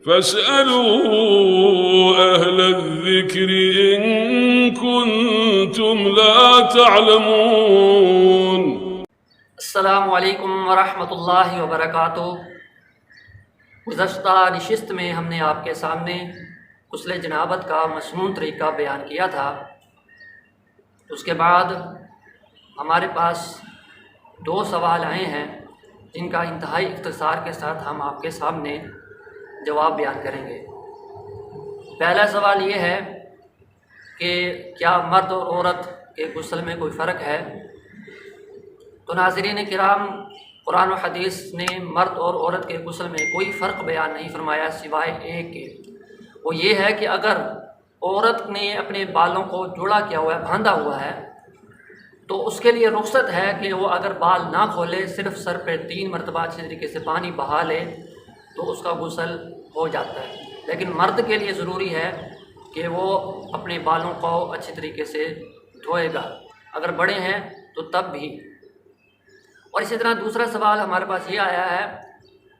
فاسألوا أهل الذكر إن كنتم لا تعلمون۔ السلام علیکم ورحمۃ اللہ وبرکاتہ۔ گزشتہ نشست میں ہم نے آپ کے سامنے غسل جنابت کا مسنون طریقہ بیان کیا تھا۔ اس کے بعد ہمارے پاس 2 سوال آئے ہیں جن کا انتہائی اختصار کے ساتھ ہم آپ کے سامنے جواب بیان کریں گے۔ پہلا سوال یہ ہے کہ کیا مرد اور عورت کے غسل میں کوئی فرق ہے؟ تو ناظرین کرام، قرآن و حدیث نے مرد اور عورت کے غسل میں کوئی فرق بیان نہیں فرمایا سوائے ایک کے، وہ یہ ہے کہ اگر عورت نے اپنے بالوں کو جوڑا کیا ہوا ہے، باندھا ہوا ہے، تو اس کے لیے رخصت ہے کہ وہ اگر بال نہ کھولے، صرف سر پہ 3 مرتبہ اچھی طریقے سے پانی بہا لے تو اس کا غسل ہو جاتا ہے۔ لیکن مرد کے لیے ضروری ہے کہ وہ اپنے بالوں کو اچھی طریقے سے دھوئے گا، اگر بڑے ہیں تو تب بھی۔ اور اسی طرح دوسرا سوال ہمارے پاس یہ آیا ہے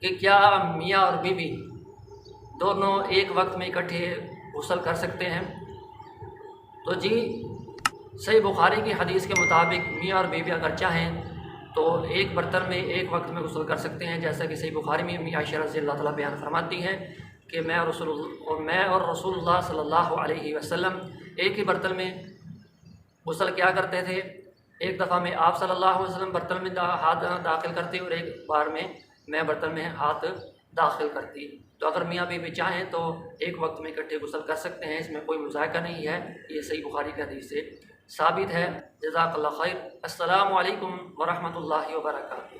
کہ کیا میاں اور بیوی دونوں ایک وقت میں اکٹھے غسل کر سکتے ہیں؟ تو جی، صحیح بخاری کی حدیث کے مطابق میاں اور بیوی اگر چاہیں تو ایک برتن میں ایک وقت میں غسل کر سکتے ہیں، جیسا کہ صحیح بخاری میں امی عائشہ رضی اللہ تعالیٰ بیان فرماتی ہیں کہ میں اور رسول اللہ صلی اللہ علیہ وسلم ایک ہی برتن میں غسل کیا کرتے تھے۔ ایک دفعہ میں آپ صلی اللہ علیہ وسلم برتن میں ہاتھ داخل کرتے اور ایک بار میں برتن میں ہاتھ داخل کرتی۔ تو اگر میاں بیوی چاہیں تو ایک وقت میں اکٹھے غسل کر سکتے ہیں، اس میں کوئی مذائقہ نہیں ہے، یہ صحیح بخاری کی حدیث سے ثابت ہے۔ جزاک اللہ خیر۔ السلام علیکم ورحمۃ اللہ وبرکاتہ۔